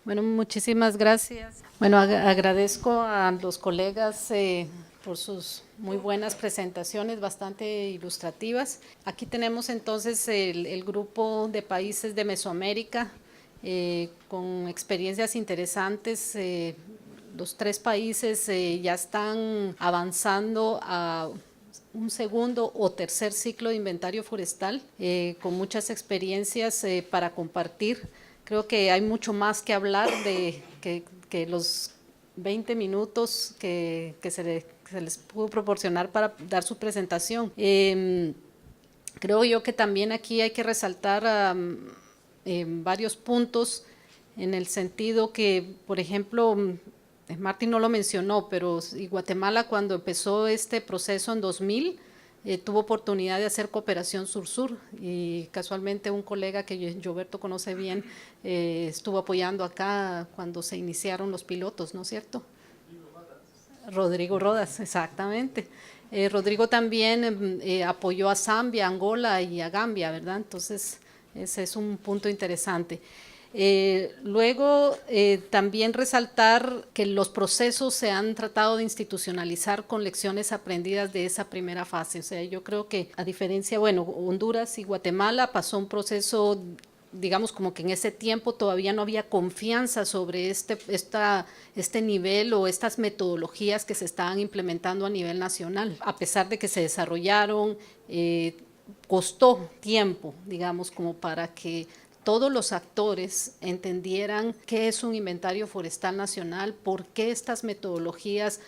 Bueno, muchísimas gracias. Bueno, agradezco a los colegas por sus muy buenas presentaciones, bastante ilustrativas. Aquí tenemos entonces el grupo de países de Mesoamérica con experiencias interesantes. Los tres países ya están avanzando a un segundo o tercer ciclo de inventario forestal con muchas experiencias para compartir. Creo que hay mucho más que hablar de que los 20 minutos que se les pudo proporcionar para dar su presentación. Creo yo que también aquí hay que resaltar varios puntos en el sentido que, por ejemplo, Martín no lo mencionó, pero Guatemala cuando empezó este proceso en 2000 tuvo oportunidad de hacer cooperación sur-sur y casualmente un colega que Gilberto conoce bien estuvo apoyando acá cuando se iniciaron los pilotos, ¿no es cierto? Rodrigo Rodas, exactamente. Rodrigo también apoyó a Zambia, Angola y a Gambia, ¿verdad? Entonces, ese es un punto interesante. Luego, también resaltar que los procesos se han tratado de institucionalizar con lecciones aprendidas de esa primera fase. O sea, yo creo que a diferencia, bueno, Honduras y Guatemala pasó un proceso, digamos, como que en ese tiempo todavía no había confianza sobre este nivel o estas metodologías que se estaban implementando a nivel nacional. A pesar de que se desarrollaron, costó tiempo, digamos, como para que todos los actores entendieran qué es un inventario forestal nacional, por qué estas metodologías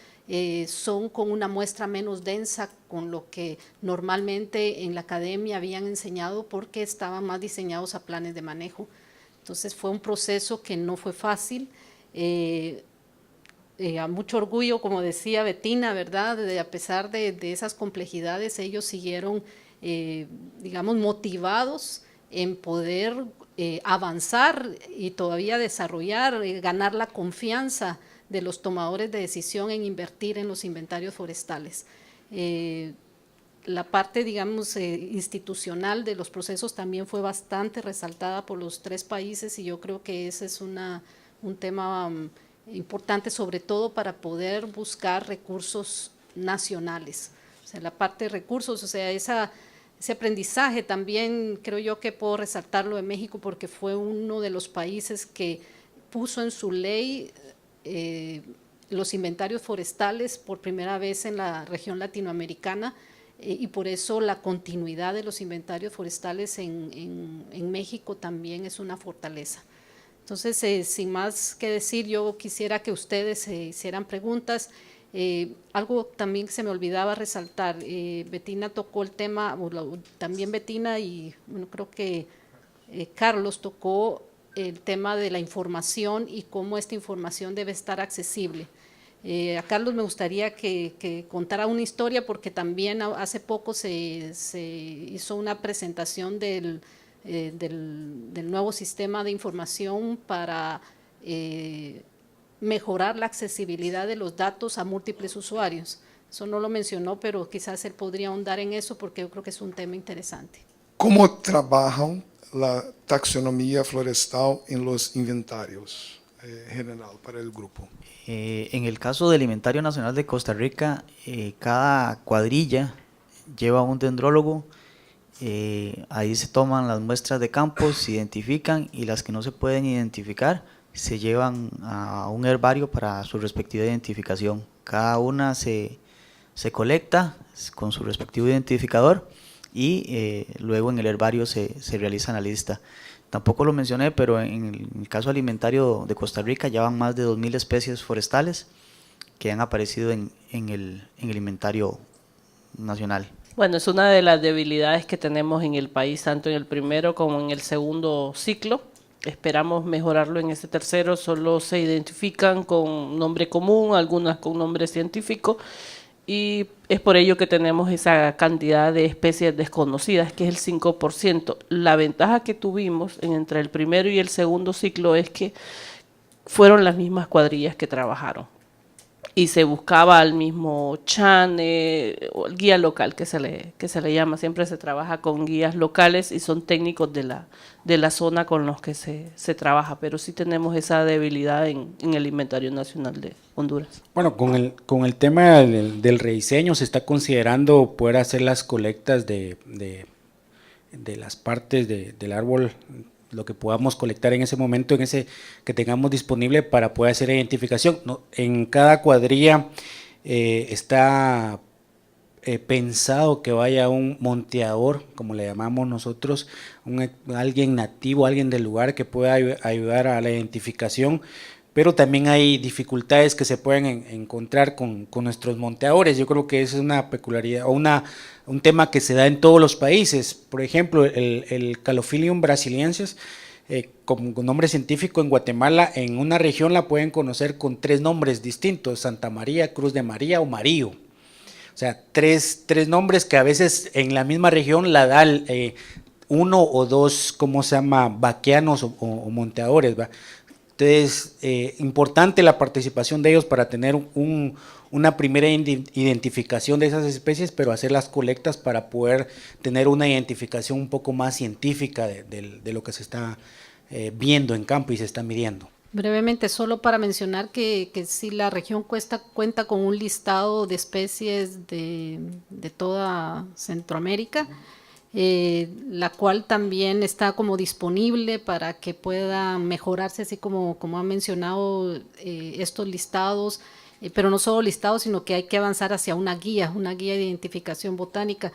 son con una muestra menos densa con lo que normalmente en la academia habían enseñado, porque estaban más diseñados a planes de manejo. Entonces fue un proceso que no fue fácil, a mucho orgullo, como decía Betina, ¿verdad? A pesar de esas complejidades, ellos siguieron, digamos, motivados en poder avanzar y todavía desarrollar, ganar la confianza de los tomadores de decisión en invertir en los inventarios forestales. La parte, digamos, institucional de los procesos también fue bastante resaltada por los tres países y yo creo que ese es un tema importante, sobre todo para poder buscar recursos nacionales. O sea, la parte de recursos, o sea, ese aprendizaje también creo yo que puedo resaltarlo de México porque fue uno de los países que puso en su ley los inventarios forestales por primera vez en la región latinoamericana y por eso la continuidad de los inventarios forestales en México también es una fortaleza. Entonces, sin más que decir, yo quisiera que ustedes hicieran preguntas. Algo también que se me olvidaba resaltar, Betina tocó el tema, también Betina y bueno, creo que Carlos tocó el tema de la información y cómo esta información debe estar accesible. A Carlos me gustaría que contara una historia porque también hace poco se hizo una presentación del nuevo sistema de información para mejorar la accesibilidad de los datos a múltiples usuarios. Eso no lo mencionó, pero quizás él podría ahondar en eso porque yo creo que es un tema interesante. ¿Cómo trabajan la taxonomía florestal en los inventarios general para el grupo? En el caso del Inventario Nacional de Costa Rica, cada cuadrilla lleva un dendrólogo, ahí se toman las muestras de campo, se identifican y las que no se pueden identificar se llevan a un herbario para su respectiva identificación. Cada una se colecta con su respectivo identificador y luego en el herbario se realiza la lista. Tampoco lo mencioné, pero en el caso alimentario de Costa Rica ya van más de 2000 especies forestales que han aparecido en el inventario nacional. Bueno, es una de las debilidades que tenemos en el país, tanto en el primero como en el segundo ciclo. Esperamos mejorarlo en este tercero, solo se identifican con nombre común, algunas con nombre científico, y es por ello que tenemos esa cantidad de especies desconocidas, que es el 5%. La ventaja que tuvimos entre el primero y el segundo ciclo es que fueron las mismas cuadrillas que trabajaron. y se buscaba al mismo CHANE o el guía local que se le llama. Siempre se trabaja con guías locales y son técnicos de la zona con los que se trabaja, pero sí tenemos esa debilidad en el Inventario Nacional de Honduras. Bueno, con el tema del rediseño se está considerando poder hacer las colectas de las partes del árbol, lo que podamos colectar en ese momento, que tengamos disponible para poder hacer identificación. ¿No? En cada cuadrilla está pensado que vaya un monteador, como le llamamos nosotros, alguien nativo, alguien del lugar que pueda ayudar a la identificación, pero también hay dificultades que se pueden encontrar con nuestros monteadores. Yo creo que esa es una peculiaridad o un tema que se da en todos los países. Por ejemplo, el Calophyllum brasiliensis, como nombre científico en Guatemala, en una región la pueden conocer con 3 nombres distintos: Santa María, Cruz de María o Marío. O sea, tres nombres que a veces en la misma región la da uno o dos, ¿cómo se llama?, vaqueanos o monteadores, ¿va? Entonces, importante la participación de ellos para tener una primera identificación de esas especies, pero hacer las colectas para poder tener una identificación un poco más científica de lo que se está viendo en campo y se está midiendo. Brevemente, solo para mencionar que si la región cuenta con un listado de especies de toda Centroamérica, la cual también está como disponible para que pueda mejorarse, así como han mencionado estos listados, pero no solo listados, sino que hay que avanzar hacia una guía de identificación botánica.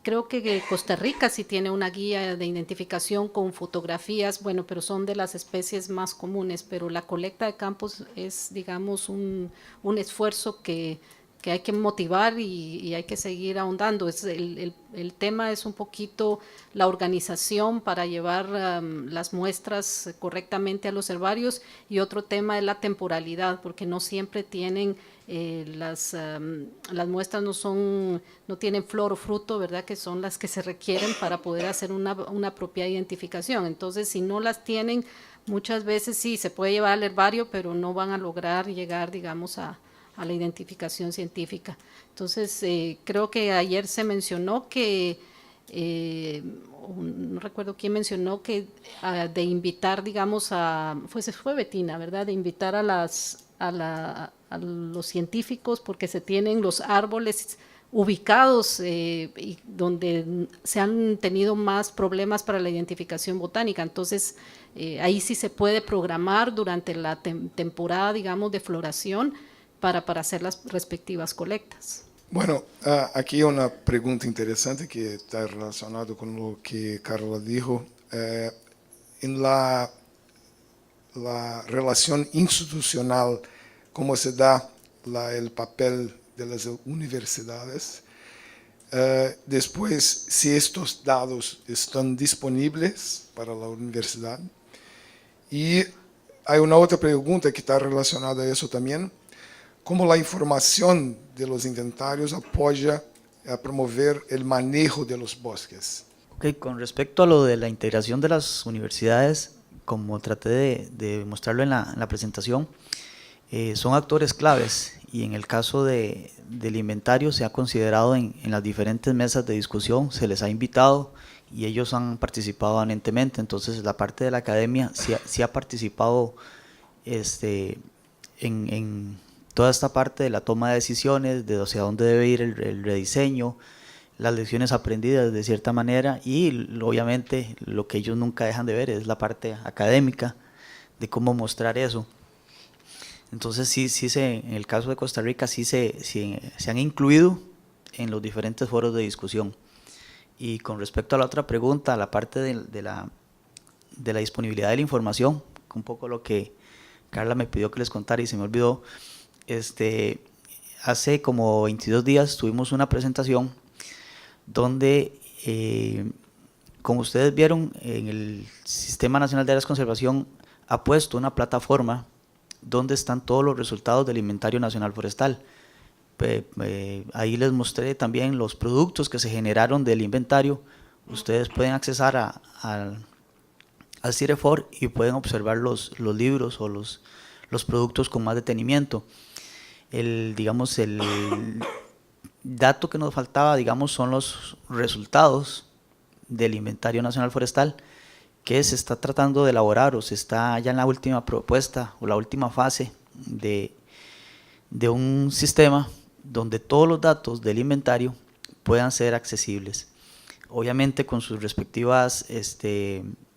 Creo que Costa Rica sí tiene una guía de identificación con fotografías, bueno, pero son de las especies más comunes, pero la colecta de campos es, digamos, un esfuerzo que hay que motivar y hay que seguir ahondando. El tema es un poquito la organización para llevar las muestras correctamente a los herbarios, y otro tema es la temporalidad, porque no siempre tienen las muestras no tienen flor o fruto, ¿verdad?, que son las que se requieren para poder hacer una apropiada identificación. Entonces, si no las tienen, muchas veces sí se puede llevar al herbario, pero no van a lograr llegar, digamos, a la identificación científica. Entonces, creo que ayer se mencionó que, no recuerdo quién mencionó que de invitar, digamos, fue Betina, ¿verdad?, de invitar a los científicos, porque se tienen los árboles ubicados y donde se han tenido más problemas para la identificación botánica. Entonces, ahí sí se puede programar durante la temporada, digamos, de floración, para hacer las respectivas colectas. Bueno, aquí hay una pregunta interesante que está relacionada con lo que Carla dijo. En la relación institucional, ¿cómo se da el papel de las universidades? Después, si estos datos están disponibles para la universidad. Y hay una otra pregunta que está relacionada a eso también. ¿Cómo la información de los inventarios apoya a promover el manejo de los bosques? Okay, con respecto a lo de la integración de las universidades, como traté de mostrarlo en la presentación, son actores claves, y en el caso del inventario se ha considerado en las diferentes mesas de discusión, se les ha invitado y ellos han participado permanentemente. Entonces, la parte de la academia sí ha participado en toda esta parte de la toma de decisiones, de hacia dónde debe ir el rediseño, las lecciones aprendidas de cierta manera, y obviamente lo que ellos nunca dejan de ver es la parte académica de cómo mostrar eso. Entonces en el caso de Costa Rica sí se han incluido en los diferentes foros de discusión. Y con respecto a la otra pregunta, la parte de la disponibilidad de la información, un poco lo que Carla me pidió que les contara y se me olvidó. Hace como 22 días tuvimos una presentación donde, como ustedes vieron, en el Sistema Nacional de Áreas de Conservación ha puesto una plataforma donde están todos los resultados del Inventario Nacional Forestal. Ahí les mostré también los productos que se generaron del inventario. Ustedes pueden accesar al CIREFOR y pueden observar los libros o los productos con más detenimiento. digamos, el dato que nos faltaba, digamos, son los resultados del Inventario Nacional Forestal que se está tratando de elaborar o se está ya en la última propuesta o la última fase de un sistema donde todos los datos del inventario puedan ser accesibles. Obviamente con sus respectivas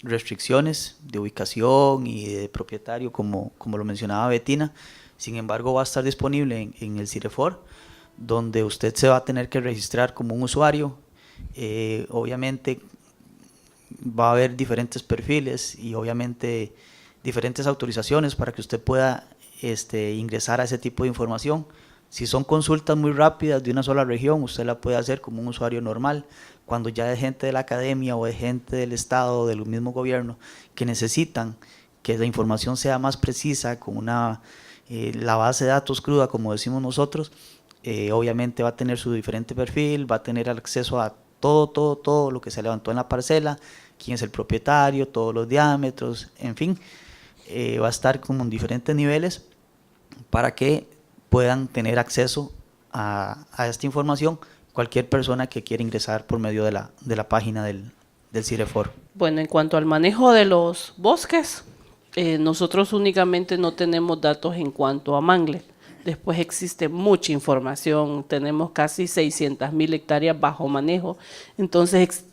restricciones de ubicación y de propietario, como lo mencionaba Bettina. Sin embargo, va a estar disponible en el CIREFOR, donde usted se va a tener que registrar como un usuario. Obviamente va a haber diferentes perfiles y obviamente diferentes autorizaciones para que usted pueda ingresar a ese tipo de información. Si son consultas muy rápidas de una sola región, usted la puede hacer como un usuario normal. Cuando ya es gente de la academia o de gente del Estado o del mismo gobierno que necesitan que la información sea más precisa, con la base de datos cruda, como decimos nosotros, obviamente va a tener su diferente perfil, va a tener acceso a todo lo que se levantó en la parcela, quién es el propietario, todos los diámetros, en fin, va a estar como en diferentes niveles para que puedan tener acceso a esta información cualquier persona que quiera ingresar por medio de la página del CIREFOR. Bueno, en cuanto al manejo de los bosques, nosotros únicamente no tenemos datos en cuanto a mangle. Después existe mucha información, tenemos casi 600,000 hectáreas bajo manejo, entonces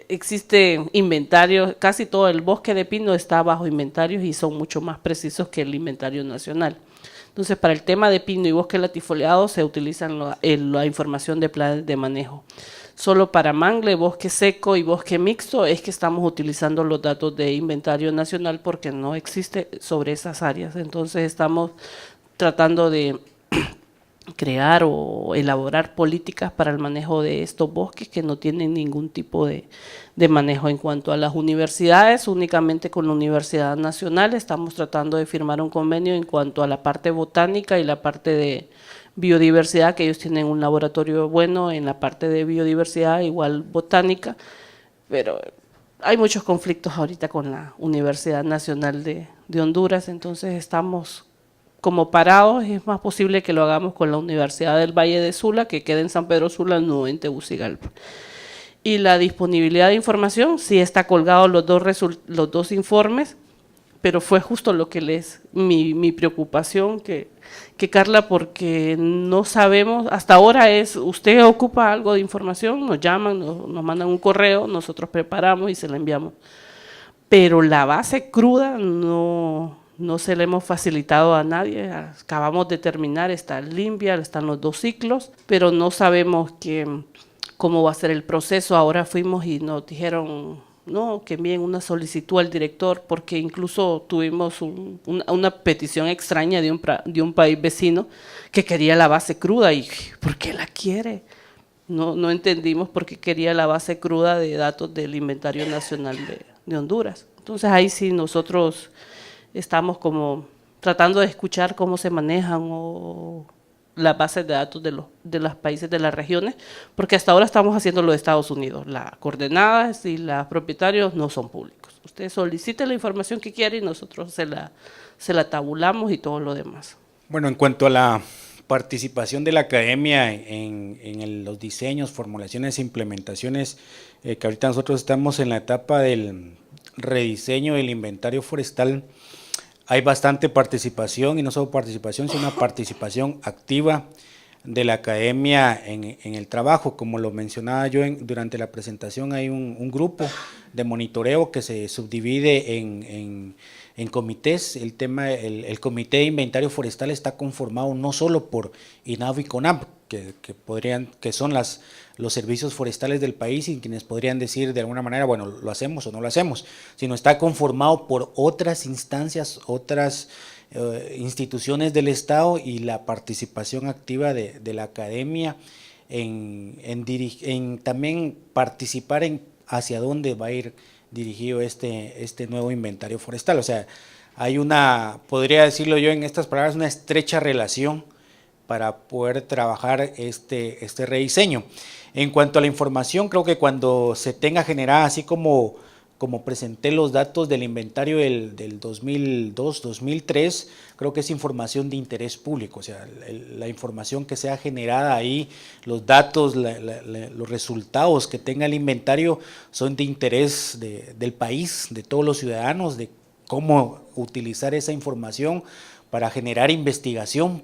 existe inventario, casi todo el bosque de pino está bajo inventarios y son mucho más precisos que el inventario nacional. Entonces, para el tema de pino y bosque latifoliado se utilizan la información de planes de manejo. Solo para mangle, bosque seco y bosque mixto es que estamos utilizando los datos de inventario nacional porque no existe sobre esas áreas. Entonces, estamos tratando de crear o elaborar políticas para el manejo de estos bosques que no tienen ningún tipo de manejo. En cuanto a las universidades, únicamente con la Universidad Nacional estamos tratando de firmar un convenio en cuanto a la parte botánica y la parte de biodiversidad, que ellos tienen un laboratorio bueno en la parte de biodiversidad, igual botánica, pero hay muchos conflictos ahorita con la Universidad Nacional de Honduras, entonces estamos como parados. Es más posible que lo hagamos con la Universidad del Valle de Sula, que queda en San Pedro Sula, no en Tegucigalpa. Y la disponibilidad de información, sí está colgado los dos informes, pero fue justo lo que mi preocupación, que Carla, porque no sabemos, hasta ahora usted ocupa algo de información, nos llaman, nos mandan un correo, nosotros preparamos y se la enviamos. Pero la base cruda no se le hemos facilitado a nadie, acabamos de terminar, está limpia, están los 2 ciclos, pero no sabemos cómo va a ser el proceso. Ahora fuimos y nos dijeron no, que envíen una solicitud al director, porque incluso tuvimos una petición extraña de un país vecino que quería la base cruda. ¿Y por qué la quiere? No entendimos por qué quería la base cruda de datos del Inventario Nacional de Honduras. Entonces ahí sí nosotros estamos como tratando de escuchar cómo se manejan las bases de datos de los países de las regiones, porque hasta ahora estamos haciendo lo de Estados Unidos. Las coordenadas y los propietarios no son públicos. Usted solicite la información que quiere y nosotros se la tabulamos y todo lo demás. Bueno, en cuanto a la participación de la academia en los diseños, formulaciones e implementaciones, que ahorita nosotros estamos en la etapa del rediseño del inventario forestal, hay bastante participación, y no solo participación, sino una participación activa de la academia en el trabajo. Como lo mencionaba yo durante la presentación, hay un grupo de monitoreo que se subdivide en comités. El comité de inventario forestal está conformado no solo por INAF y CONAP, que son los servicios forestales del país, y quienes podrían decir de alguna manera, bueno, lo hacemos o no lo hacemos, sino está conformado por otras instancias, otras instituciones del Estado, y la participación activa de la academia en también participar en hacia dónde va a ir dirigido este nuevo inventario forestal. O sea, hay podría decirlo yo en estas palabras, una estrecha relación para poder trabajar este rediseño. En cuanto a la información, creo que cuando se tenga generada, así como como presenté los datos del inventario del 2002-2003, creo que es información de interés público, o sea, la información que sea generada ahí, los datos, los resultados que tenga el inventario son de interés del país, de todos los ciudadanos, de cómo utilizar esa información para generar investigación,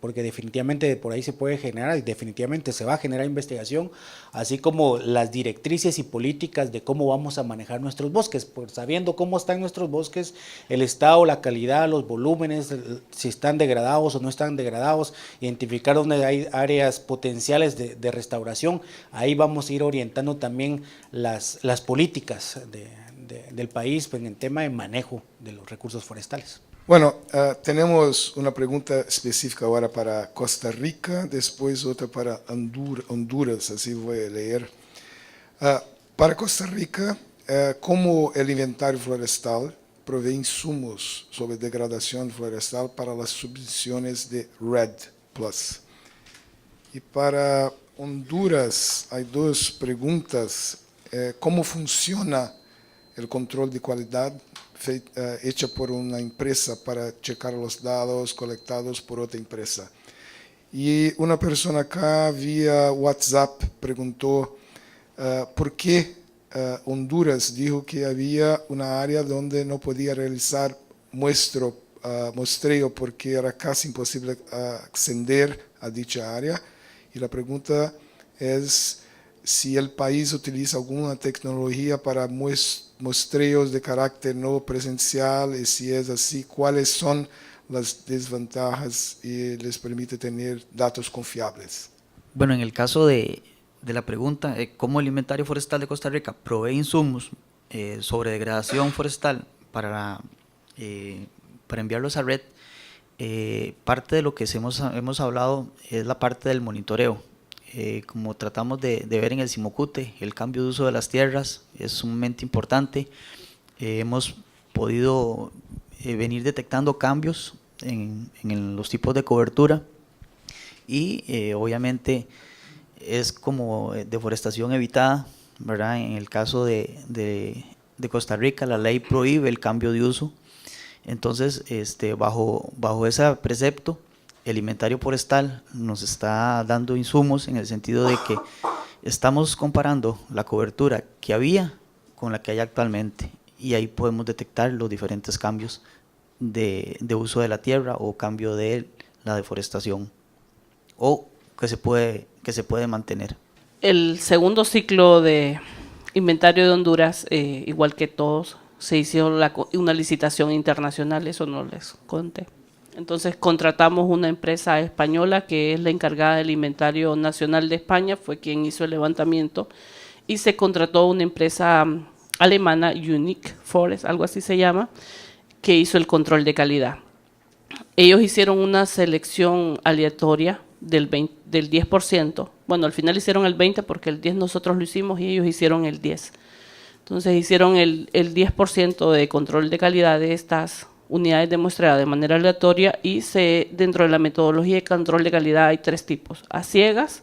porque definitivamente por ahí se puede generar y definitivamente se va a generar investigación, así como las directrices y políticas de cómo vamos a manejar nuestros bosques, pues sabiendo cómo están nuestros bosques, el estado, la calidad, los volúmenes, si están degradados o no están degradados, identificar dónde hay áreas potenciales de restauración, ahí vamos a ir orientando también las políticas del país en el tema de manejo de los recursos forestales. Bueno, tenemos una pregunta específica ahora para Costa Rica, después otra para Honduras, así voy a leer. Para Costa Rica, ¿cómo el inventario forestal provee insumos sobre degradación forestal para las subvenciones de REDD+? Y para Honduras hay dos preguntas. ¿Cómo funciona el control de calidad hecha por una empresa para checar los datos colectados por otra empresa? Y una persona acá vía WhatsApp preguntó por qué Honduras dijo que había una área donde no podía realizar muestreo porque era casi imposible acceder a dicha área. Y la pregunta es si el país utiliza alguna tecnología para muestreos de carácter no presencial, y si es así, cuáles son las desventajas y les permite tener datos confiables. Bueno, en el caso de la pregunta, ¿cómo el inventario forestal de Costa Rica provee insumos sobre degradación forestal para enviarlos a red? Parte de lo que hemos hablado es la parte del monitoreo. Como tratamos de ver en el Cimocute, el cambio de uso de las tierras es sumamente importante. Hemos podido venir detectando cambios en los tipos de cobertura y obviamente es como deforestación evitada, ¿verdad? En el caso de Costa Rica, la ley prohíbe el cambio de uso. Entonces, bajo ese precepto, el inventario forestal nos está dando insumos en el sentido de que estamos comparando la cobertura que había con la que hay actualmente y ahí podemos detectar los diferentes cambios de uso de la tierra o cambio de la deforestación o que se puede mantener. El segundo ciclo de inventario de Honduras, igual que todos, se hizo una licitación internacional, eso no les conté. Entonces contratamos una empresa española que es la encargada del inventario nacional de España, fue quien hizo el levantamiento, y se contrató una empresa alemana, Unique Forest, algo así se llama, que hizo el control de calidad. Ellos hicieron una selección aleatoria del 10%, bueno, al final hicieron el 20% porque el 10% nosotros lo hicimos y ellos hicieron el 10%. Entonces hicieron el 10% de control de calidad de estas unidades de muestreo de manera aleatoria y dentro de la metodología de control de calidad hay 3 tipos, a ciegas,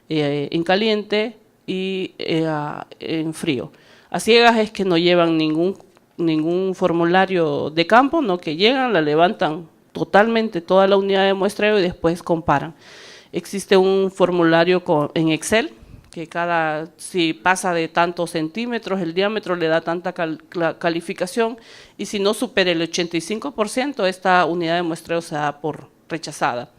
en caliente y en frío. A ciegas es que no llevan ningún formulario de campo, no, que llegan, la levantan totalmente toda la unidad de muestreo y después comparan. Existe un formulario en Excel que si pasa de tantos centímetros, el diámetro le da tanta calificación y si no supera el 85%, esta unidad de muestreo se da por rechazada.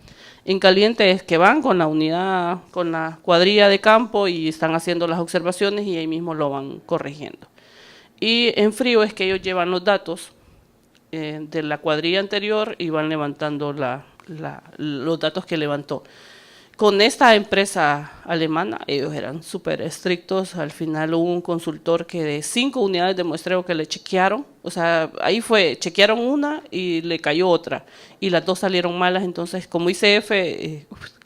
En caliente es que van con la cuadrilla de campo y están haciendo las observaciones y ahí mismo lo van corrigiendo. Y en frío es que ellos llevan los datos de la cuadrilla anterior y van levantando los datos que levantó. Con esta empresa alemana, ellos eran súper estrictos. Al final hubo un consultor que de 5 unidades de muestreo que le chequearon, o sea, ahí chequearon una y le cayó otra, y las 2 salieron malas. Entonces, como ICF,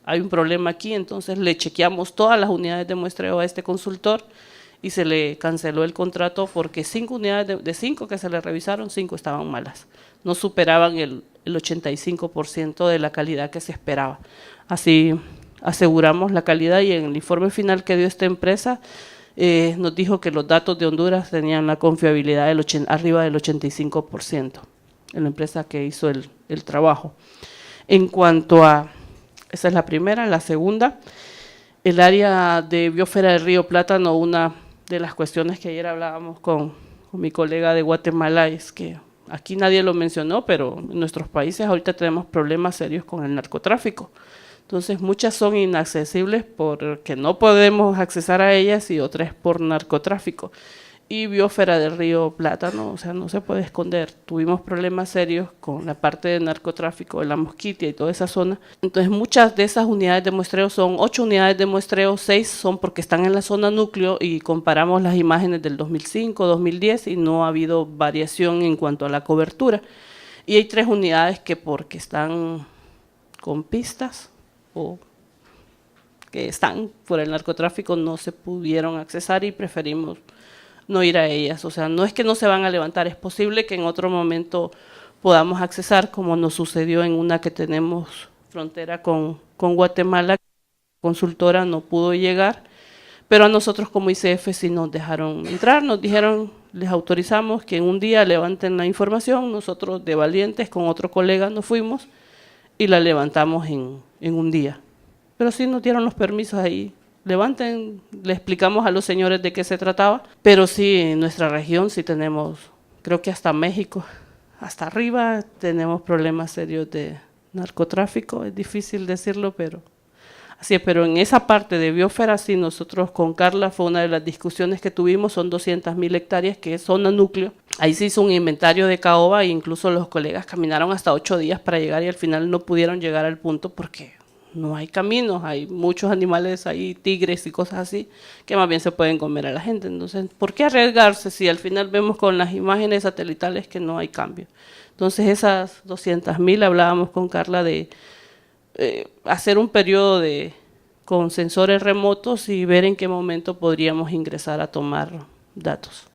hay un problema aquí, entonces le chequeamos todas las unidades de muestreo a este consultor y se le canceló el contrato porque 5 unidades de 5 que se le revisaron, 5 estaban malas. No superaban el 85% de la calidad que se esperaba. Así aseguramos la calidad y en el informe final que dio esta empresa nos dijo que los datos de Honduras tenían la confiabilidad arriba del 85%, en la empresa que hizo el trabajo. En cuanto a, esa es la primera, la segunda, el área de biosfera del río Plátano, una de las cuestiones que ayer hablábamos con mi colega de Guatemala es que aquí nadie lo mencionó, pero en nuestros países ahorita tenemos problemas serios con el narcotráfico. Entonces muchas son inaccesibles porque no podemos accesar a ellas y otras por narcotráfico. Y biosfera del río Plátano, o sea, no se puede esconder. Tuvimos problemas serios con la parte de narcotráfico, de la Mosquitia y toda esa zona. Entonces muchas de esas unidades de muestreo son 8 unidades de muestreo, 6 son porque están en la zona núcleo y comparamos las imágenes del 2005, 2010 y no ha habido variación en cuanto a la cobertura. Y hay 3 unidades que porque están con pistas o que están por el narcotráfico no se pudieron accesar y preferimos no ir a ellas. O sea, no es que no se van a levantar, es posible que en otro momento podamos accesar, como nos sucedió en una que tenemos frontera con Guatemala. La consultora no pudo llegar, pero a nosotros como ICF sí nos dejaron entrar, nos dijeron, les autorizamos que en un día levanten la información. Nosotros de valientes con otro colega nos fuimos y la levantamos en un día. Pero sí nos dieron los permisos ahí. Levanten, le explicamos a los señores de qué se trataba, pero sí, en nuestra región sí tenemos, creo que hasta México, hasta arriba, tenemos problemas serios de narcotráfico, es difícil decirlo, pero así es. Pero en esa parte de biosfera, sí, nosotros con Carla fue una de las discusiones que tuvimos, son 200.000 hectáreas que es zona núcleo. Ahí se hizo un inventario de caoba e incluso los colegas caminaron hasta 8 días para llegar y al final no pudieron llegar al punto porque no hay caminos, hay muchos animales, hay tigres y cosas así, que más bien se pueden comer a la gente. Entonces, ¿por qué arriesgarse si al final vemos con las imágenes satelitales que no hay cambio? Entonces, esas 200.000, hablábamos con Carla de hacer un periodo con sensores remotos y ver en qué momento podríamos ingresar a tomar datos.